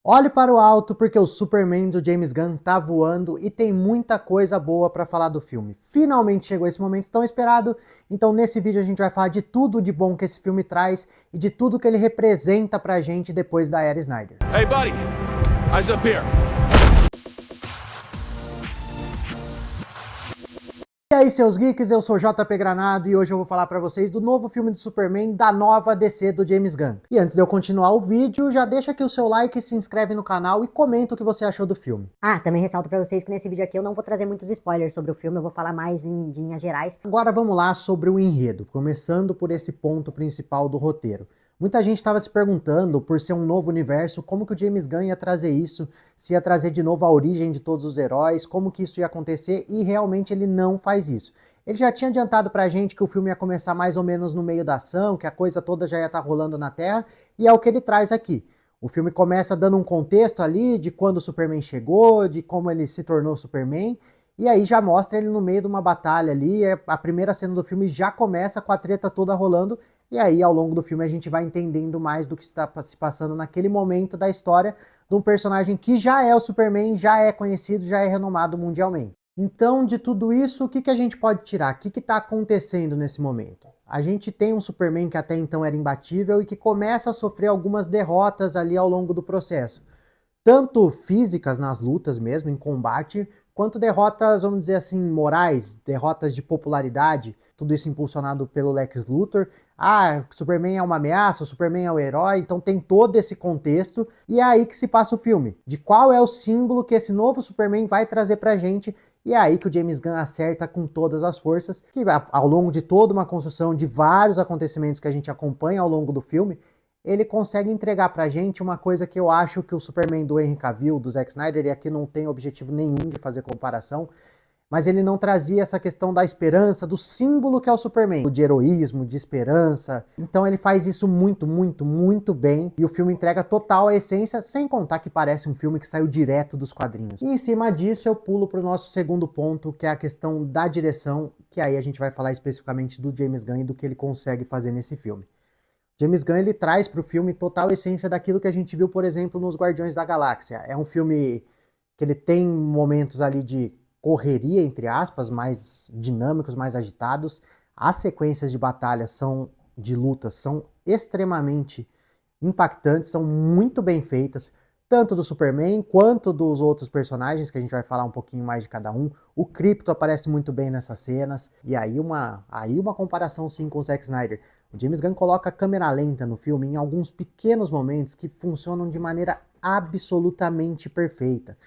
Olhe para o alto porque o Superman do James Gunn tá voando e tem muita coisa boa para falar do filme. Finalmente chegou esse momento tão esperado, então nesse vídeo a gente vai falar de tudo de bom que esse filme traz e de tudo que ele representa pra gente depois da era Snyder. Hey, buddy, eyes up here. E aí, seus geeks, eu sou JP Granado e hoje eu vou falar pra vocês do novo filme do Superman da nova DC do James Gunn. E antes de eu continuar o vídeo, já deixa aqui o seu like, se inscreve no canal e comenta o que você achou do filme. Também ressalto pra vocês que nesse vídeo aqui eu não vou trazer muitos spoilers sobre o filme, eu vou falar mais de linhas gerais. Agora vamos lá sobre o enredo, começando por esse ponto principal do roteiro. Muita gente estava se perguntando, por ser um novo universo, como que o James Gunn ia trazer isso, se ia trazer de novo a origem de todos os heróis, como que isso ia acontecer, e realmente ele não faz isso. Ele já tinha adiantado pra gente que o filme ia começar mais ou menos no meio da ação, que a coisa toda já ia estar rolando na Terra, e é o que ele traz aqui. O filme começa dando um contexto ali de quando o Superman chegou, de como ele se tornou Superman, e aí já mostra ele no meio de uma batalha ali, a primeira cena do filme já começa com a treta toda rolando, e aí ao longo do filme a gente vai entendendo mais do que está se passando naquele momento da história de um personagem que já é o Superman, já é conhecido, já é renomado mundialmente. Então, de tudo isso, o que a gente pode tirar? O que está acontecendo nesse momento? A gente tem um Superman que até então era imbatível e que começa a sofrer algumas derrotas ali ao longo do processo. Tanto físicas nas lutas mesmo, em combate, quanto derrotas, vamos dizer assim, morais, derrotas de popularidade, tudo isso impulsionado pelo Lex Luthor. Superman é uma ameaça, o Superman é o herói, então tem todo esse contexto, e é aí que se passa o filme, de qual é o símbolo que esse novo Superman vai trazer pra gente, e é aí que o James Gunn acerta com todas as forças, que ao longo de toda uma construção de vários acontecimentos que a gente acompanha ao longo do filme, ele consegue entregar pra gente uma coisa que eu acho que o Superman do Henry Cavill, do Zack Snyder, e aqui não tem objetivo nenhum de fazer comparação, mas ele não trazia essa questão da esperança, do símbolo que é o Superman, de heroísmo, de esperança. Então ele faz isso muito, muito, muito bem, e o filme entrega total a essência, sem contar que parece um filme que saiu direto dos quadrinhos. E em cima disso eu pulo pro nosso segundo ponto, que é a questão da direção, que aí a gente vai falar especificamente do James Gunn e do que ele consegue fazer nesse filme. James Gunn ele traz para o filme total essência daquilo que a gente viu, por exemplo, nos Guardiões da Galáxia. É um filme que ele tem momentos ali de correria, entre aspas, mais dinâmicos, mais agitados. As sequências de batalha de lutas são extremamente impactantes, são muito bem feitas, tanto do Superman quanto dos outros personagens, que a gente vai falar um pouquinho mais de cada um. O Krypto aparece muito bem nessas cenas, e aí uma comparação sim com o Zack Snyder. O James Gunn coloca a câmera lenta no filme em alguns pequenos momentos que funcionam de maneira absolutamente perfeita.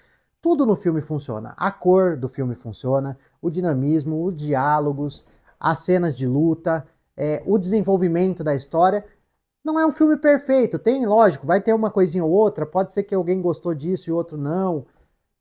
Tudo no filme funciona. A cor do filme funciona, o dinamismo, os diálogos, as cenas de luta, o desenvolvimento da história. Não é um filme perfeito, tem, lógico, vai ter uma coisinha ou outra, pode ser que alguém gostou disso e outro não.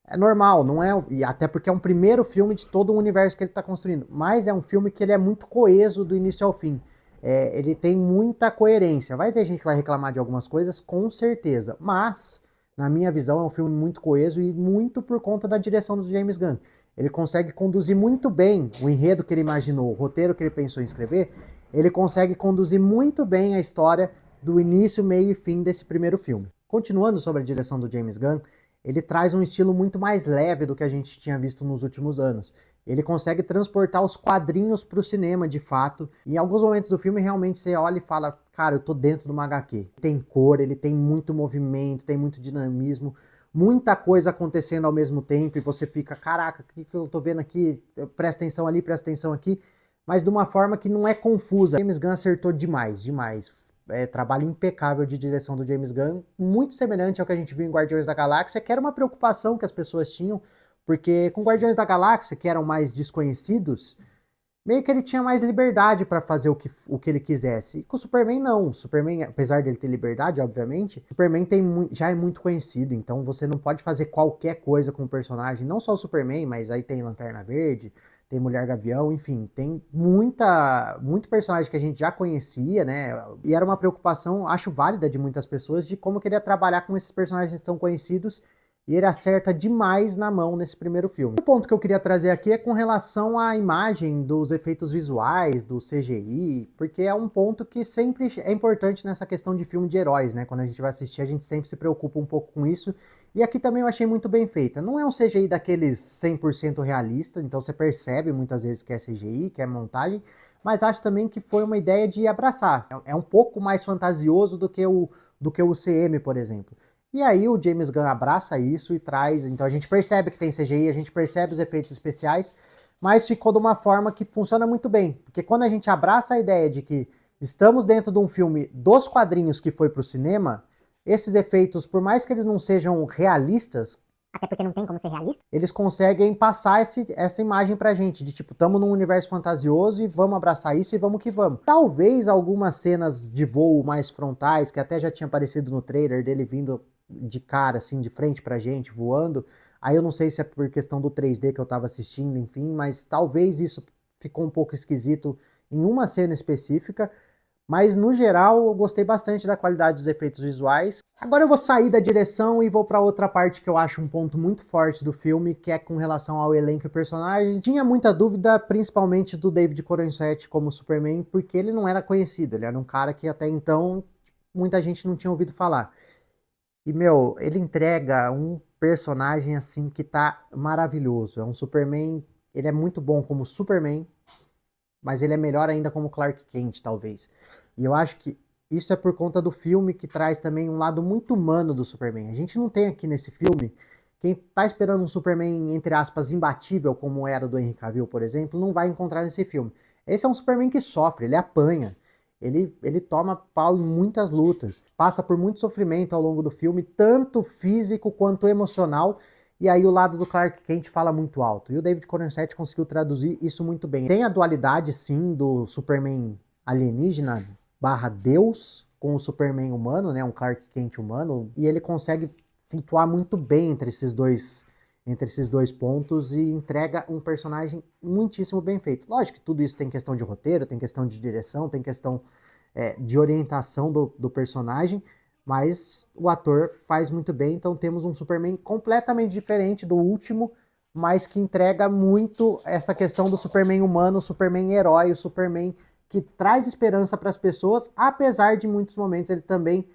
É normal, não é, e até porque é um primeiro filme de todo o universo que ele está construindo, mas é um filme que ele é muito coeso do início ao fim. Ele tem muita coerência. Vai ter gente que vai reclamar de algumas coisas, com certeza, mas na minha visão é um filme muito coeso e muito por conta da direção do James Gunn. Ele consegue conduzir muito bem o enredo que ele imaginou, o roteiro que ele pensou em escrever, ele consegue conduzir muito bem a história do início, meio e fim desse primeiro filme. Continuando sobre a direção do James Gunn, ele traz um estilo muito mais leve do que a gente tinha visto nos últimos anos. Ele consegue transportar os quadrinhos para o cinema, de fato. E em alguns momentos do filme, realmente você olha e fala, cara, eu tô dentro de uma HQ. Tem cor, ele tem muito movimento, tem muito dinamismo, muita coisa acontecendo ao mesmo tempo, e você fica, caraca, o que eu tô vendo aqui? Presta atenção ali, presta atenção aqui. Mas de uma forma que não é confusa. James Gunn acertou demais, demais. Trabalho impecável de direção do James Gunn, muito semelhante ao que a gente viu em Guardiões da Galáxia, que era uma preocupação que as pessoas tinham, porque com Guardiões da Galáxia, que eram mais desconhecidos, meio que ele tinha mais liberdade para fazer o que ele quisesse. E com o Superman, não. O Superman, apesar dele ter liberdade, obviamente, o Superman já é muito conhecido, então você não pode fazer qualquer coisa com o personagem. Não só o Superman, mas aí tem Lanterna Verde, tem Mulher Gavião, enfim, tem muito personagem que a gente já conhecia, né? E era uma preocupação, acho válida, de muitas pessoas, de como queria trabalhar com esses personagens tão conhecidos E ele acerta demais na mão nesse primeiro filme. O ponto que eu queria trazer aqui é com relação à imagem dos efeitos visuais, do CGI, porque é um ponto que sempre é importante nessa questão de filme de heróis, né? Quando a gente vai assistir, a gente sempre se preocupa um pouco com isso. E aqui também eu achei muito bem feita. Não é um CGI daqueles 100% realista, então você percebe muitas vezes que é CGI, que é montagem, mas acho também que foi uma ideia de abraçar. É um pouco mais fantasioso do que o UCM, por exemplo. E aí o James Gunn abraça isso e traz, então a gente percebe que tem CGI, a gente percebe os efeitos especiais, mas ficou de uma forma que funciona muito bem, porque quando a gente abraça a ideia de que estamos dentro de um filme dos quadrinhos que foi para o cinema, esses efeitos, por mais que eles não sejam realistas, Até porque não tem como ser realista. eles conseguem passar essa imagem pra gente, de tipo, estamos num universo fantasioso e vamos abraçar isso e vamos que vamos. Talvez algumas cenas de voo mais frontais, que até já tinha aparecido no trailer, dele vindo de cara, assim, de frente pra gente, voando, aí eu não sei se é por questão do 3D que eu tava assistindo, enfim, mas talvez isso ficou um pouco esquisito em uma cena específica, mas no geral eu gostei bastante da qualidade dos efeitos visuais. Agora eu vou sair da direção e vou para outra parte que eu acho um ponto muito forte do filme, que é com relação ao elenco e personagens. Tinha muita dúvida, principalmente do David Corenswet como Superman, porque ele não era conhecido, ele era um cara que até então muita gente não tinha ouvido falar. E, meu, ele entrega um personagem assim que tá maravilhoso. É um Superman, ele é muito bom como Superman, mas ele é melhor ainda como Clark Kent, talvez. E eu acho que isso é por conta do filme que traz também um lado muito humano do Superman. A gente não tem aqui nesse filme, quem tá esperando um Superman, entre aspas, imbatível, como era o do Henry Cavill, por exemplo, não vai encontrar nesse filme. Esse é um Superman que sofre, ele apanha. Ele toma pau em muitas lutas, passa por muito sofrimento ao longo do filme, tanto físico quanto emocional, e aí o lado do Clark Kent fala muito alto. E o David Corenswet conseguiu traduzir isso muito bem. Tem a dualidade, sim, do Superman alienígena barra Deus com o Superman humano, né, um Clark Kent humano, e ele consegue flutuar muito bem entre esses dois pontos e entrega um personagem muitíssimo bem feito. Lógico que tudo isso tem questão de roteiro, tem questão de direção, tem questão de orientação do personagem, mas o ator faz muito bem, então temos um Superman completamente diferente do último, mas que entrega muito essa questão do Superman humano, o Superman herói, o Superman que traz esperança para as pessoas, apesar de muitos momentos ele também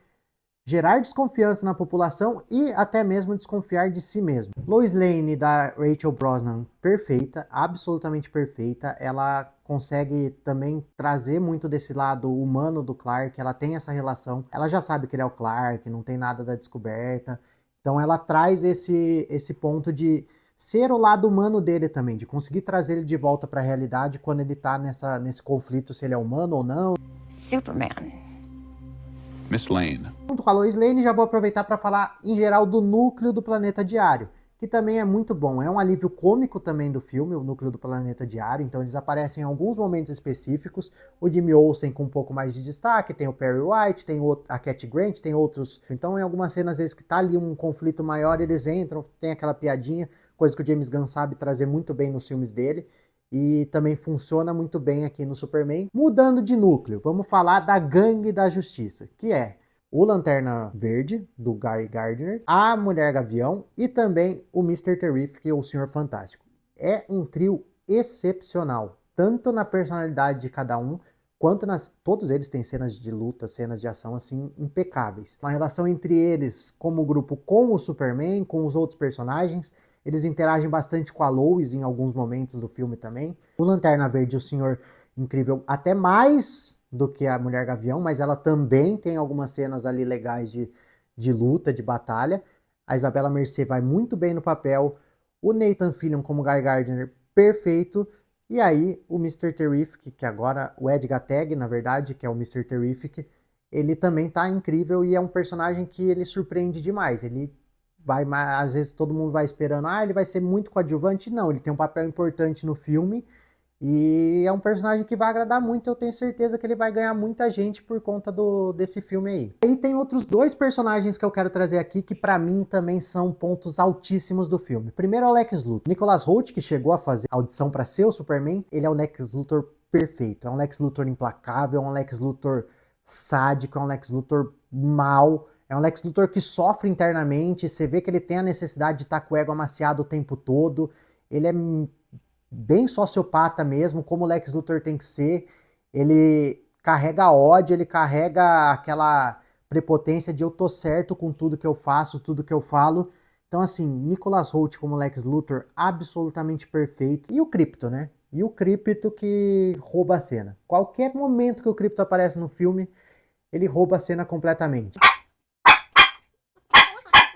gerar desconfiança na população e até mesmo desconfiar de si mesmo. Lois Lane da Rachel Brosnahan, perfeita, absolutamente perfeita. Ela consegue também trazer muito desse lado humano do Clark, ela tem essa relação, ela já sabe que ele é o Clark, não tem nada da descoberta, então ela traz esse ponto de ser o lado humano dele também, de conseguir trazer ele de volta para a realidade quando ele tá nesse conflito se ele é humano ou não. Superman. Miss Lane. Junto com a Lois Lane, já vou aproveitar para falar em geral do núcleo do Planeta Diário, que também é muito bom. É um alívio cômico também do filme, o núcleo do Planeta Diário, então eles aparecem em alguns momentos específicos. O Jimmy Olsen com um pouco mais de destaque, tem o Perry White, tem a Cat Grant, tem outros. Então em algumas cenas, às vezes que tá ali um conflito maior, eles entram, tem aquela piadinha, coisa que o James Gunn sabe trazer muito bem nos filmes dele. E também funciona muito bem aqui no Superman. Mudando de núcleo, vamos falar da Gangue da Justiça, que é o Lanterna Verde, do Guy Gardner, a Mulher Gavião e também o Mr. Terrific, ou o Senhor Fantástico. É um trio excepcional, tanto na personalidade de cada um, quanto todos eles têm cenas de luta, cenas de ação assim impecáveis. Uma relação entre eles como grupo com o Superman, com os outros personagens. Eles interagem bastante com a Lois em alguns momentos do filme também. O Lanterna Verde e o Senhor Incrível até mais do que a Mulher Gavião, mas ela também tem algumas cenas ali legais de luta, de batalha. A Isabela Mercê vai muito bem no papel. O Nathan Fillion como Guy Gardner, perfeito. E aí o Mr. Terrific, que agora o Edgar Tag, na verdade, que é o Mr. Terrific, ele também tá incrível e é um personagem que ele surpreende demais. Ele às vezes todo mundo vai esperando, ele vai ser muito coadjuvante. Não, ele tem um papel importante no filme e é um personagem que vai agradar muito. Eu tenho certeza que ele vai ganhar muita gente por conta desse filme aí. E tem outros dois personagens que eu quero trazer aqui que pra mim também são pontos altíssimos do filme. Primeiro é o Lex Luthor. Nicholas Hoult, que chegou a fazer a audição pra ser o Superman, ele é o Lex Luthor perfeito. É um Lex Luthor implacável, é um Lex Luthor sádico, é um Lex Luthor mau. É um Lex Luthor que sofre internamente, você vê que ele tem a necessidade de estar com o ego amaciado o tempo todo, ele é bem sociopata mesmo, como o Lex Luthor tem que ser. Ele carrega ódio, ele carrega aquela prepotência de eu tô certo com tudo que eu faço, tudo que eu falo. Então, assim, Nicholas Hoult como Lex Luthor, absolutamente perfeito. E o Krypto, né? E o Krypto que rouba a cena. Qualquer momento que o Krypto aparece no filme, ele rouba a cena completamente.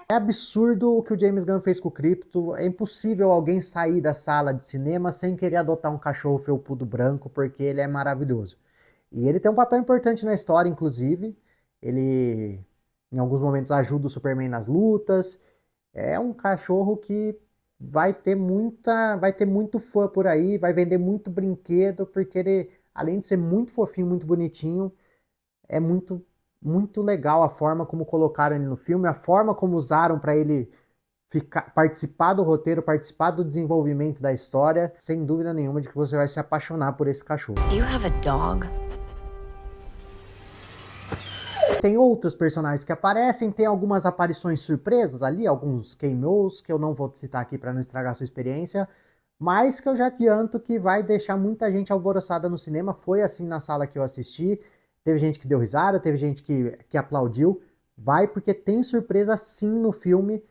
É absurdo o que o James Gunn fez com o Krypto. É impossível alguém sair da sala de cinema sem querer adotar um cachorro felpudo branco, porque ele é maravilhoso. E ele tem um papel importante na história, inclusive. Ele, em alguns momentos, ajuda o Superman nas lutas. É um cachorro que vai ter muito fã por aí, vai vender muito brinquedo, porque ele, além de ser muito fofinho, muito bonitinho, é muito legal a forma como colocaram ele no filme, a forma como usaram para ele participar do roteiro, participar do desenvolvimento da história. Sem dúvida nenhuma de que você vai se apaixonar por esse cachorro. You have a dog? Tem outros personagens que aparecem, tem algumas aparições surpresas ali, alguns cameos que eu não vou citar aqui para não estragar a sua experiência, mas que eu já adianto que vai deixar muita gente alvoroçada no cinema. Foi assim na sala que eu assisti, teve gente que deu risada, teve gente que aplaudiu. Vai porque tem surpresa sim no filme,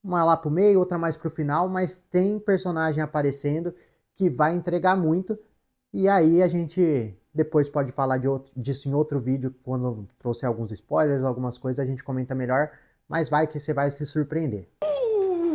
uma lá pro meio, outra mais pro final, mas tem personagem aparecendo que vai entregar muito. E aí a gente depois pode falar disso em outro vídeo, quando eu trouxer alguns spoilers, algumas coisas, a gente comenta melhor, mas vai que você vai se surpreender.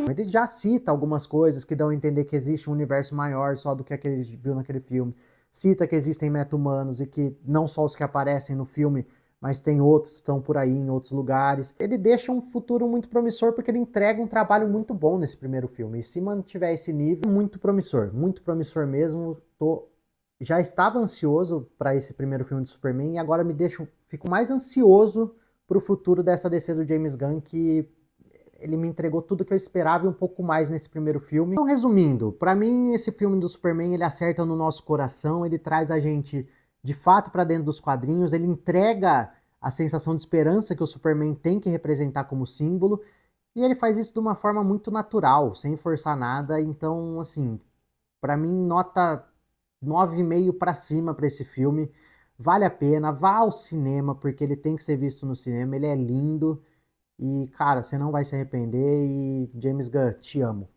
Ele já cita algumas coisas que dão a entender que existe um universo maior só do que aquele viu naquele filme. Cita que existem meta-humanos e que não só os que aparecem no filme, mas tem outros que estão por aí em outros lugares. Ele deixa um futuro muito promissor porque ele entrega um trabalho muito bom nesse primeiro filme. E se mantiver esse nível, muito promissor mesmo. Já estava ansioso para esse primeiro filme de Superman e agora fico mais ansioso para o futuro dessa DC do James Gunn, que ele me entregou tudo que eu esperava e um pouco mais nesse primeiro filme. Então, resumindo, para mim esse filme do Superman, ele acerta no nosso coração, ele traz a gente de fato para dentro dos quadrinhos, ele entrega a sensação de esperança que o Superman tem que representar como símbolo, e ele faz isso de uma forma muito natural, sem forçar nada. Então, assim, para mim, nota 9,5 para cima para esse filme. Vale a pena, vá ao cinema, porque ele tem que ser visto no cinema, ele é lindo. E, cara, você não vai se arrepender. E James Gunn, te amo.